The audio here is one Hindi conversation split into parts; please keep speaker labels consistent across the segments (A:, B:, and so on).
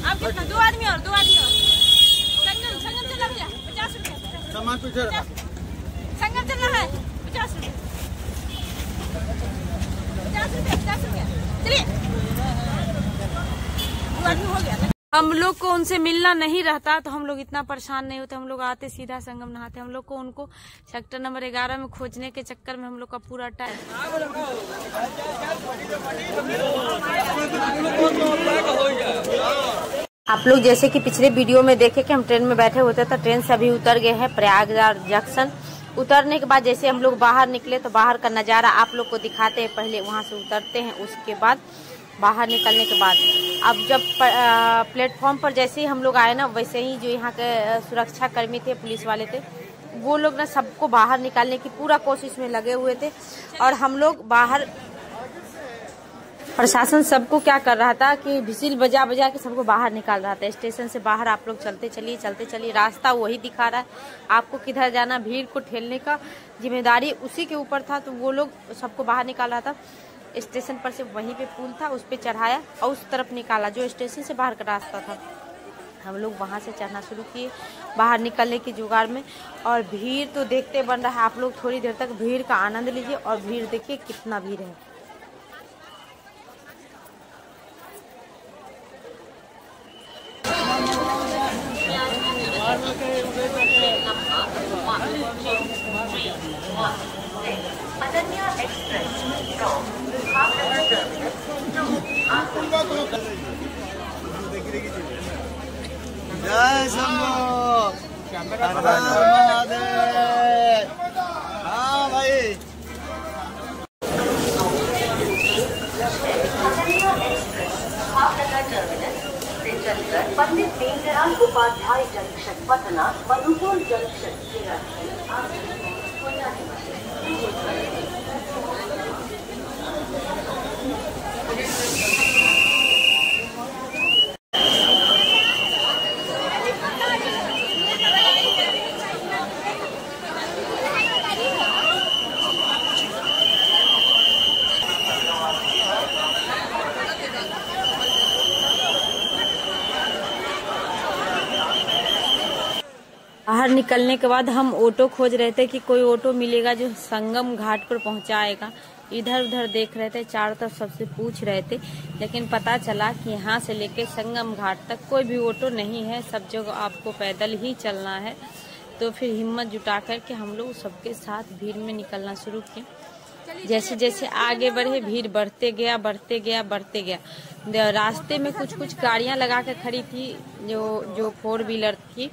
A: आप कितना? 2 आदमी और 2 आदमी और। संगम चल रहा भैया 50 रुपया।
B: सामान पीछे रखा।
A: संगम चल रहा है 50 रुपया। 50 रुपया 50 रुपया। चलिए 2 आदमी हो गया। हम लोग को उनसे मिलना नहीं रहता तो हम लोग इतना परेशान नहीं होते। हम लोग आते सीधा संगम नहाते। हम लोग को उनको सेक्टर नंबर 11 में खोजने के चक्कर में हम लोग का पूरा टाइम। आप लोग जैसे कि पिछले वीडियो में देखे कि हम ट्रेन में बैठे होते तो ट्रेन से अभी उतर गए हैं प्रयागराज जंक्शन। उतरने के बाद जैसे हम लोग बाहर निकले तो बाहर का नज़ारा आप लोग को दिखाते हैं। पहले वहाँ से उतरते हैं, उसके बाद बाहर निकलने के बाद अब जब प्लेटफॉर्म पर जैसे ही हम लोग आए ना, वैसे ही जो यहाँ के सुरक्षा कर्मी थे, पुलिस वाले थे, वो लोग ना सबको बाहर निकालने की पूरा कोशिश में लगे हुए थे। और हम लोग बाहर, प्रशासन सबको क्या कर रहा था कि विसिल बजा बजा के सबको बाहर निकाल रहा था। स्टेशन से बाहर आप लोग चलते चलिए, रास्ता वही दिखा रहा है आपको किधर जाना। भीड़ को ठेलने का जिम्मेदारी उसी के ऊपर था, तो वो लोग सबको बाहर निकाल रहा था। स्टेशन पर से वहीं पे पुल था, उस पे चढ़ाया और उस तरफ निकाला जो स्टेशन से बाहर का रास्ता था। हम लोग वहां से चढ़ना शुरू किए बाहर निकलने की जुगाड़ में। और भीड़ तो देखते बन रहा है। आप लोग थोड़ी देर तक भीड़ का आनंद लीजिए और भीड़ देखिए कितना भीड़ है।
B: जय शंभो। हाँ भाई।
C: पंडित दीनदयाल उपाध्याय जंक्शन पटना, मधुपुर जंक्शन
A: बाहर निकलने के बाद हम ऑटो खोज रहे थे कि कोई ऑटो मिलेगा जो संगम घाट पर पहुंचाएगा। इधर उधर देख रहे थे, चारों तरफ सबसे पूछ रहे थे, लेकिन पता चला कि यहाँ से लेके संगम घाट तक कोई भी ऑटो नहीं है, सब जगह आपको पैदल ही चलना है। तो फिर हिम्मत जुटा करके हम लोग सबके साथ भीड़ में निकलना शुरू किए। जैसे जैसे आगे बढ़े भीड़ बढ़ते गया। रास्ते में कुछ गाड़ियां लगा के खड़ी थी जो 4 व्हीलर थी।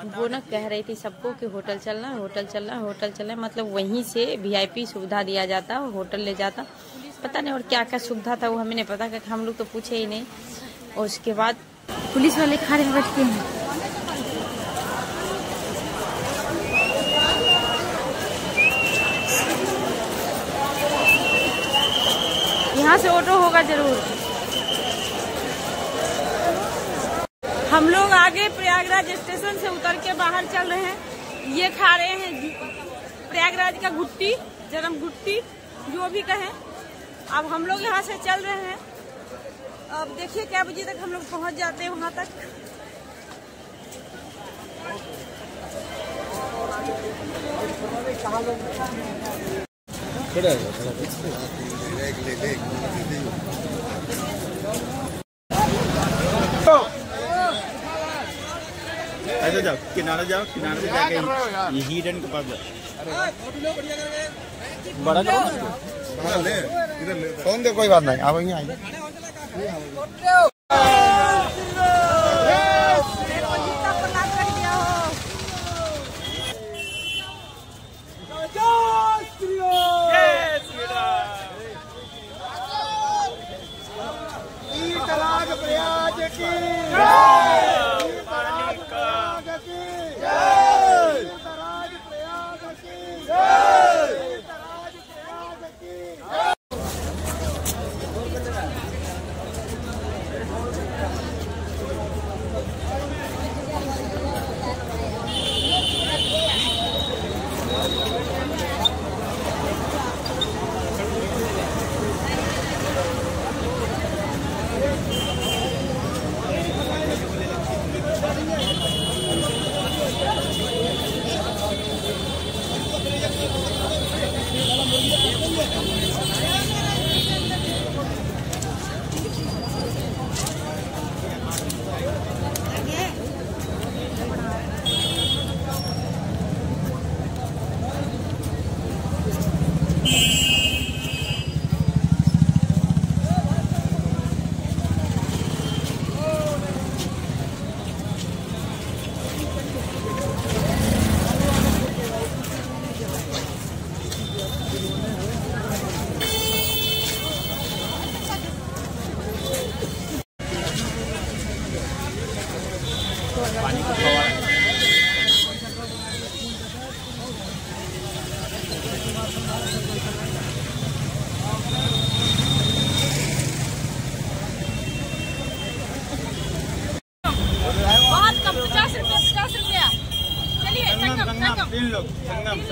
A: वो ना कह रही थी सबको कि होटल चलना है। मतलब वहीं से VIP सुविधा दिया जाता, होटल ले जाता, पता नहीं और क्या क्या सुविधा था वो हमें नहीं पता, क्योंकि हम लोग तो पूछे ही नहीं। और उसके बाद पुलिस वाले खड़े बैठते हैं। यहाँ से ऑटो होगा जरूर। हम लोग आगे प्रयागराज स्टेशन से उतर के बाहर चल रहे हैं। ये खा रहे हैं प्रयागराज का घुट्टी, जरम घुट्टी जो भी कहें। अब हम लोग यहाँ से चल रहे हैं। अब देखिए क्या बजे तक हम लोग पहुँच जाते हैं वहाँ तक।
B: ऐसे जाओ, किनारे से जाके ये हिरन के पास जाओ। बड़ा ले इधर ले फोन दे, कोई बात नहीं, आप यहीं आइए।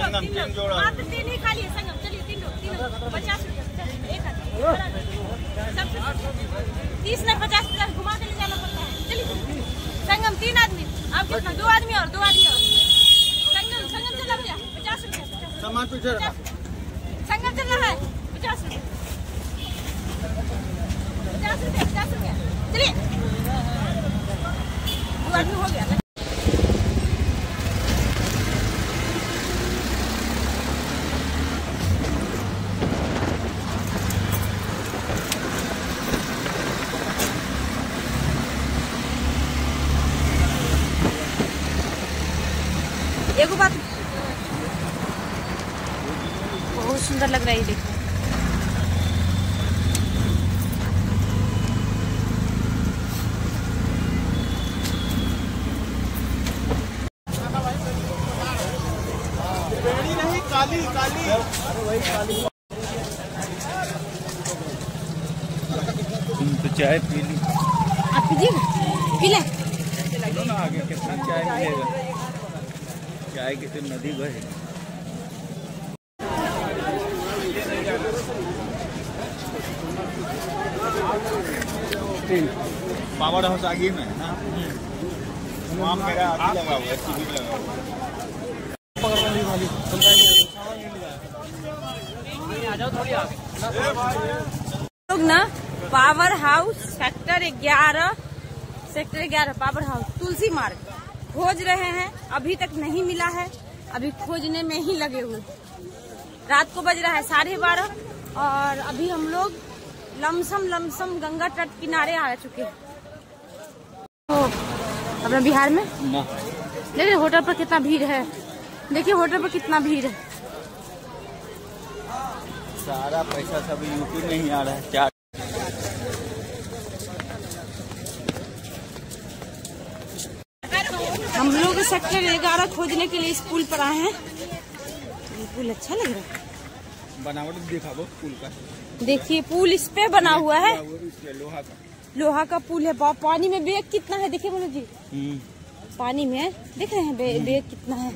B: संगम 3 जोड़ा
A: मात्र 3 ही खाली है संगम। चलिए 3 50 रुपया एक 30 नहीं 50 घुमा के ले जाना पड़ता है। चलिए संगम 3 आदमी, आप कितना 2 आदमी और 2 आदमी और संगम चल रहा है 50 रुपया।
B: सामान पीछे रखा।
A: संगम चल रहा है 50 रुपया 50 रुपया। चलिए 2 आदमी हो गया। एक बात बहुत सुंदर लग रहा है, देखो
B: नहीं काली काली। तुम तो चाय पी ली।
A: आप पीजिएगा, पी ले।
B: चलो ना आगे, कितना चाय मिलेगा? चाय की तो नदी बहे। पावर हाउस आगे में है ना, वहाँ मेरा आगे लगा हुआ है, शिविर लगा हुआ है।
A: लोग ना power house sector 11 power house Tulsi Marg खोज रहे हैं, अभी तक नहीं मिला है। अभी खोजने में ही लगे हुए। रात को बज रहा है 12:30 और अभी हम लोग लमसम गंगा तट किनारे आ चुके हैं। तो अपना बिहार में देखिए होटल पर कितना भीड़ है, देखिए होटल पर कितना भीड़ है।
B: सारा पैसा सब यूपी में ही आ रहा है। 4
A: हम लोग सेक्टर 11 खोजने के लिए इस पुल पर आए हैं। ये पुल अच्छा लग रहा है,
B: बनावट देखा वो पुल का।
A: देखिए पुल इस पे बना हुआ है,
B: लोहा का
A: पुल है। पानी में बेग कितना है देखिए मनोज जी, पानी में देख रहे हैं बेग कितना है।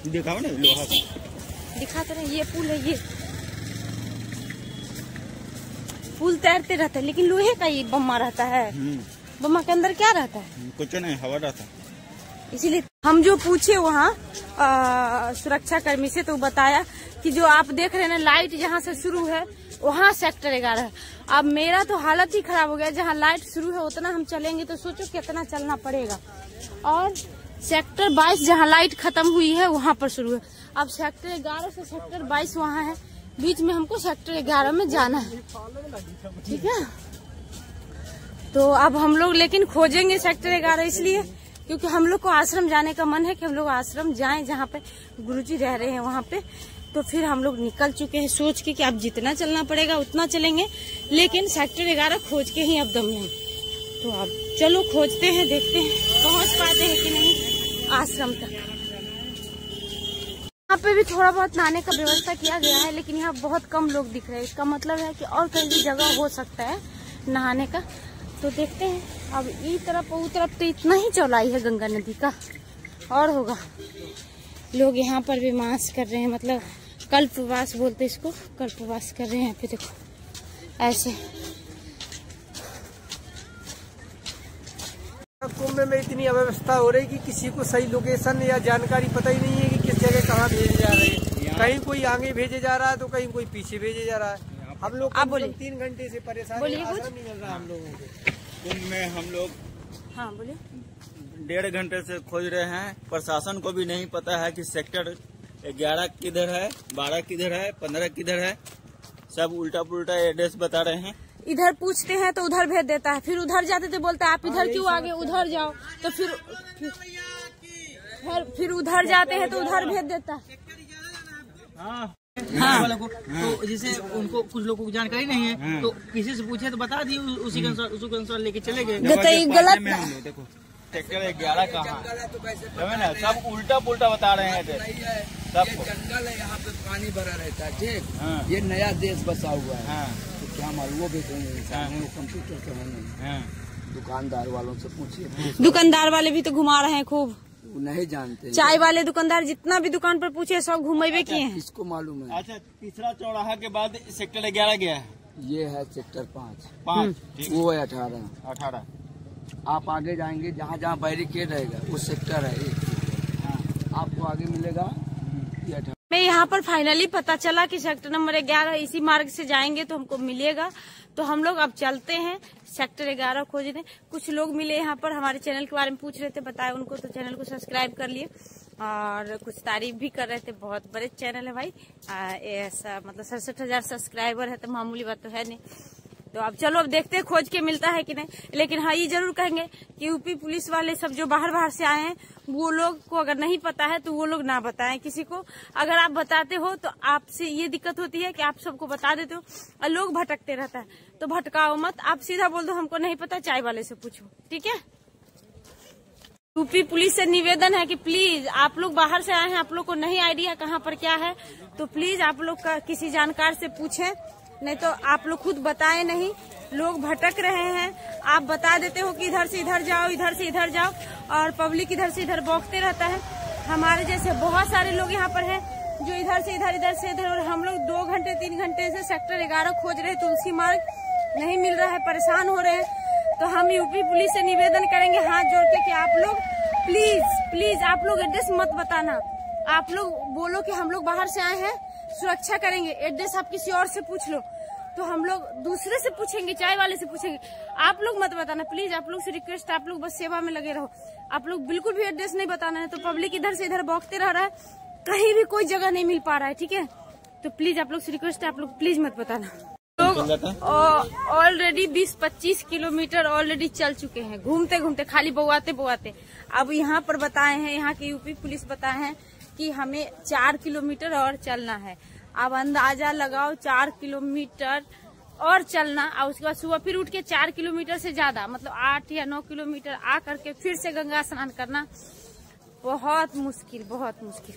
B: देखा ना लोहा का,
A: दिखा तो नहीं। ये पुल है, ये पुल तैरते रहता है, लेकिन लोहे का ये बम्मा रहता है। बम्मा के अंदर क्या रहता है?
B: कुछ नहीं, हवा रहता।
A: इसीलिए हम जो पूछे वहाँ सुरक्षा कर्मी से, तो बताया कि जो आप देख रहे हैं ना लाइट जहाँ से शुरू है वहाँ सेक्टर 11 है। अब मेरा तो हालत ही खराब हो गया, जहाँ लाइट शुरू है उतना हम चलेंगे तो सोचो कितना चलना पड़ेगा। और सेक्टर 22 जहाँ लाइट खत्म हुई है वहाँ पर शुरू है। अब सेक्टर 11 से सेक्टर 22 वहाँ है, बीच में हमको सेक्टर 11 में जाना है, ठीक है। तो अब हम लोग लेकिन खोजेंगे सेक्टर 11 इसलिए क्योंकि हम लोग को आश्रम जाने का मन है कि हम लोग आश्रम जाएं जहाँ पे गुरुजी रह रहे हैं वहाँ पे। तो फिर हम लोग निकल चुके हैं सोच के कि अब जितना चलना पड़ेगा उतना चलेंगे, लेकिन सेक्टर 11 खोज के ही अब दम नहीं। तो अब चलो खोजते हैं, देखते हैं पहुँच पाते हैं कि नहीं आश्रम तक। यहाँ पे भी थोड़ा बहुत नहाने का व्यवस्था किया गया है, लेकिन यहाँ बहुत कम लोग दिख रहे हैं। इसका मतलब है कि और कहीं भी जगह हो सकता है नहाने का। तो देखते हैं अब ई तरफ वो तरफ तो इतना ही चौड़ाई है गंगा नदी का, और होगा। लोग यहाँ पर भी मास कर रहे हैं, मतलब कल्पवास बोलते इसको, कल्पवास कर रहे हैं। यहाँ पे देखो ऐसे।
D: कुंभ में इतनी अव्यवस्था हो रही कि किसी को सही लोकेशन या जानकारी पता ही नहीं है कि किस जगह कहाँ भेजे जा रहे हैं। कहीं कोई आगे भेजे जा रहा है तो कहीं कोई पीछे भेजे जा रहा है। हम लोग 3 घंटे से परेशान हैं, आश्रम नहीं मिल रहा हम लोगों को।
B: कुंभ में हम लोग
A: हाँ बोलिए
B: 1.5 घंटे से खोज रहे हैं। प्रशासन को भी नहीं पता है कि सेक्टर 11 किधर है, 12 किधर है, 15 किधर है। सब उल्टा पुल्टा एड्रेस बता रहे हैं।
A: इधर पूछते हैं तो उधर भेज देता है, फिर उधर जाते तो बोलता है आप इधर क्यों आगे, उधर जाओ। तो फिर उधर जाते हैं तो उधर भेज देता है।
E: हाँ वालों को तो जैसे उनको कुछ लोगों को जानकारी नहीं है तो किसी से पूछे तो बता दिए, उसी के अनुसार लेके चले गए।
A: गलत
B: देखो सेक्टर 11 कहाँ है ना, सब उल्टा पुल्टा बता रहे हैं। सब
F: जंगल है, यहाँ पे पानी भरा रहता है, ठीक। ये नया देश बसा हुआ है, तो क्या मालूम वो भेजेंगे कंप्यूटर से होंगे। दुकानदार वालों से पूछिए,
A: दुकानदार वाले भी तो घुमा रहे हैं खूब।
F: वो नहीं जानते।
A: चाय वाले दुकानदार जितना भी दुकान पर पूछे सब घुमेबे किए हैं।
F: किसको मालूम है?
B: अच्छा, तीसरा चौराहा के बाद सेक्टर 11 गया है।
F: ये है सेक्टर 5,
B: वो
F: है 18। आप आगे जाएंगे जहाँ जहाँ बैरिकेड रहेगा वो सेक्टर है 1। आपको आगे मिलेगा ये 18।
A: मैं यहाँ पर फाइनली पता चला कि सेक्टर नंबर 11 इसी मार्ग से जाएंगे तो हमको मिलेगा। तो हम लोग अब चलते हैं सेक्टर 11 खोजने। कुछ लोग मिले यहाँ पर, हमारे चैनल के बारे में पूछ रहे थे, बताए उनको, तो चैनल को सब्सक्राइब कर लिए और कुछ तारीफ भी कर रहे थे। बहुत बड़े चैनल है भाई, ऐसा मतलब 67,000 सब्सक्राइबर है तो मामूली बात तो है नहीं। तो अब चलो अब देखते हैं खोज के मिलता है कि नहीं। लेकिन हाँ ये जरूर कहेंगे कि यूपी पुलिस वाले सब जो बाहर से आए हैं वो लोग को अगर नहीं पता है तो वो लोग ना बताएं किसी को। अगर आप बताते हो तो आपसे ये दिक्कत होती है कि आप सबको बता देते हो और लोग भटकते रहता है, तो भटकाओ मत। आप सीधा बोल दो हमको नहीं पता, चाय वाले से पूछो, ठीक है। यूपी पुलिस से निवेदन है कि प्लीज आप लोग बाहर से आए हैं, आप लोग को नहीं आइडिया कहाँ पर क्या है, तो प्लीज आप लोग किसी जानकार से पूछें, नहीं तो आप लोग खुद बताएं नहीं। लोग भटक रहे हैं, आप बता देते हो कि इधर से इधर जाओ, इधर से इधर जाओ, और पब्लिक इधर से इधर भौंकते रहता है। हमारे जैसे बहुत सारे लोग यहाँ पर हैं जो इधर से इधर, इधर से इधर, और हम लोग 2 घंटे 3 घंटे से सेक्टर 11 खोज रहे, तुलसी मार्ग नहीं मिल रहा है, परेशान हो रहे हैं। तो हम यूपी पुलिस से निवेदन करेंगे हाथ जोड़ के कि आप लोग प्लीज आप लोग एड्रेस मत बताना। आप लोग बोलो कि हम लोग बाहर से आए हैं, सुरक्षा करेंगे, एड्रेस आप किसी और से पूछ लो, तो हम लोग दूसरे से पूछेंगे, चाय वाले से पूछेंगे। आप लोग मत बताना प्लीज, आप लोग से रिक्वेस्ट, आप लोग बस सेवा में लगे रहो। आप लोग बिल्कुल भी एड्रेस नहीं बताना है, तो पब्लिक इधर से इधर भौंकते रह रहा है, कहीं भी कोई जगह नहीं मिल पा रहा है, ठीक है। तो प्लीज आप लोग से रिक्वेस्ट है, आप लोग प्लीज मत बताना। लोग ऑलरेडी 20-25 किलोमीटर ऑलरेडी चल चुके हैं, घूमते घूमते, खाली बौआते। अब यहाँ पर बताए हैं, यहाँ की यूपी पुलिस बताए हैं कि हमें 4 किलोमीटर और चलना है। अब अंदाजा लगाओ 4 किलोमीटर और चलना, और उसके बाद सुबह फिर उठ के 4 किलोमीटर से ज्यादा, मतलब 8 या 9 किलोमीटर आ करके फिर से गंगा स्नान करना, बहुत मुश्किल, बहुत मुश्किल।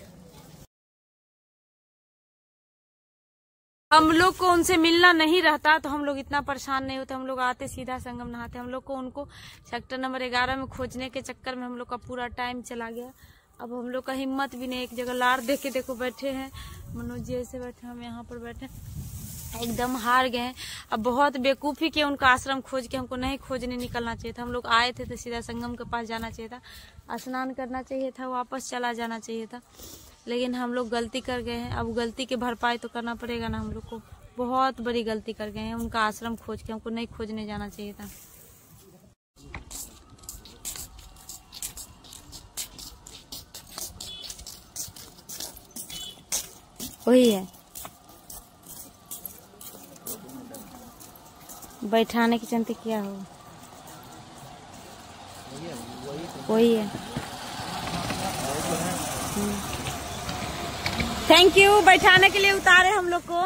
A: हम लोग को उनसे मिलना नहीं रहता तो हम लोग इतना परेशान नहीं होते, हम लोग आते सीधा संगम नहाते। हम लोग को उनको सेक्टर नंबर 11 में खोजने के चक्कर में हम लोग का पूरा टाइम चला गया। अब हम लोग का हिम्मत भी नहीं, एक जगह लार देख के देखो बैठे हैं, मनोज जी ऐसे बैठे, हम यहाँ पर बैठे, एकदम हार गए हैं। अब बहुत बेवकूफी के उनका आश्रम खोज के, हमको नहीं खोजने निकलना चाहिए था। हम लोग आए थे तो सीधा संगम के पास जाना चाहिए था, स्नान करना चाहिए था, वापस चला जाना चाहिए था, लेकिन हम लोग गलती कर गए हैं। अब गलती के भरपाई तो करना पड़ेगा ना, हम लोग को बहुत बड़ी गलती कर गए हैं। उनका आश्रम खोज के, हमको नहीं खोजने जाना चाहिए था। वही है, बैठाने के चलते क्या हो, वही है। थैंक यू, बैठाने के लिए उतारे हम लोग को।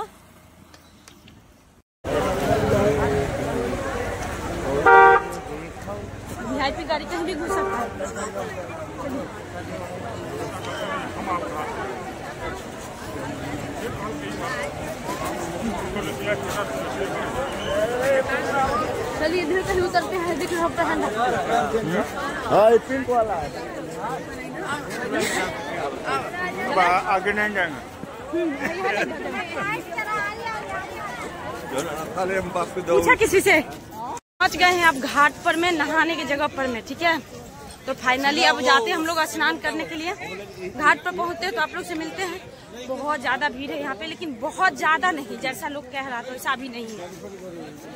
A: वीआईपी गाड़ी कहीं भी घुस सकता है। चलिए इधर कहीं उतरते हैं, देख रहे हो
B: पिंक वाला आगे नहीं जाएंगे।
A: पूछा किसी से, पहुंच गए हैं अब घाट पर में, नहाने की जगह पर में, ठीक है। तो फाइनली अब जाते हैं हम लोग स्नान करने के लिए। घाट पर पहुंचते हैं तो आप लोग से मिलते हैं। बहुत ज्यादा भीड़ है यहाँ पे, लेकिन बहुत ज्यादा नहीं, जैसा लोग कह रहा था वैसा भी नहीं है।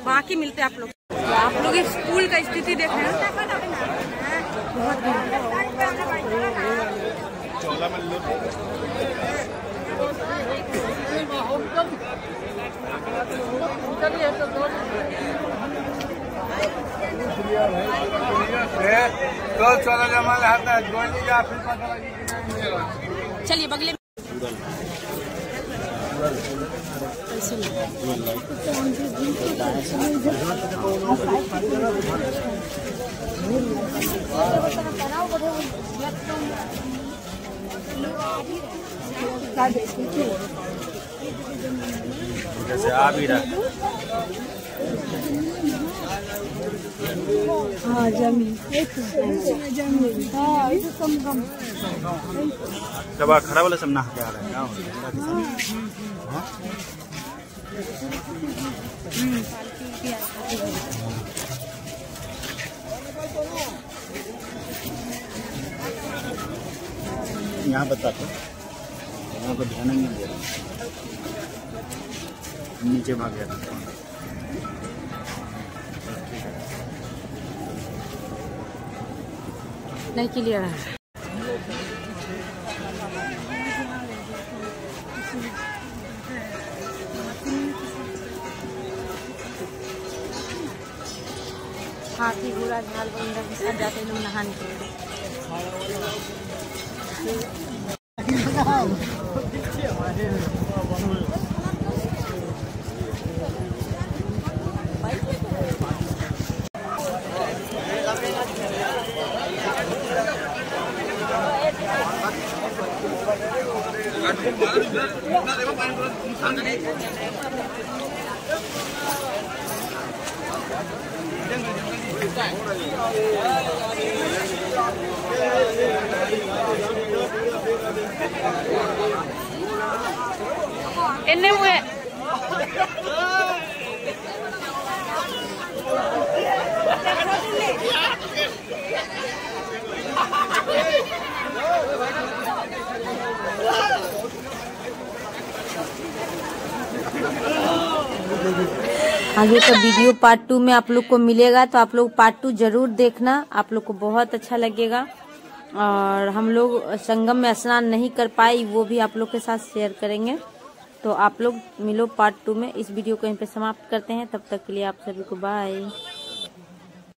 A: बाकी मिलते हैं आप लोग। आप लोग इस स्कूल का स्थिति देख रहे हैं, बहुत चलिए बगले में
B: जैसे आ भी रहा।
G: हाँ जमीन हाँ कम
B: जब खड़ा वाला सब नहा के आ रहा है गाँव यहाँ बताते यहाँ पर ध्यान नहीं दे रहा, नीचे भाग गया था।
A: नहीं क्लियर है। हाथी घोड़ा झाल वगैरह के साथ जाते हैं लोग नहाने के लिए। इन्ने हुए आगे का वीडियो पार्ट 2 में आप लोग को मिलेगा, तो आप लोग पार्ट 2 जरूर देखना, आप लोग को बहुत अच्छा लगेगा। और हम लोग संगम में स्नान नहीं कर पाए, वो भी आप लोग के साथ शेयर करेंगे। तो आप लोग मिलो पार्ट 2 में। इस वीडियो को यहीं पे समाप्त करते हैं, तब तक के लिए आप सभी को बाय।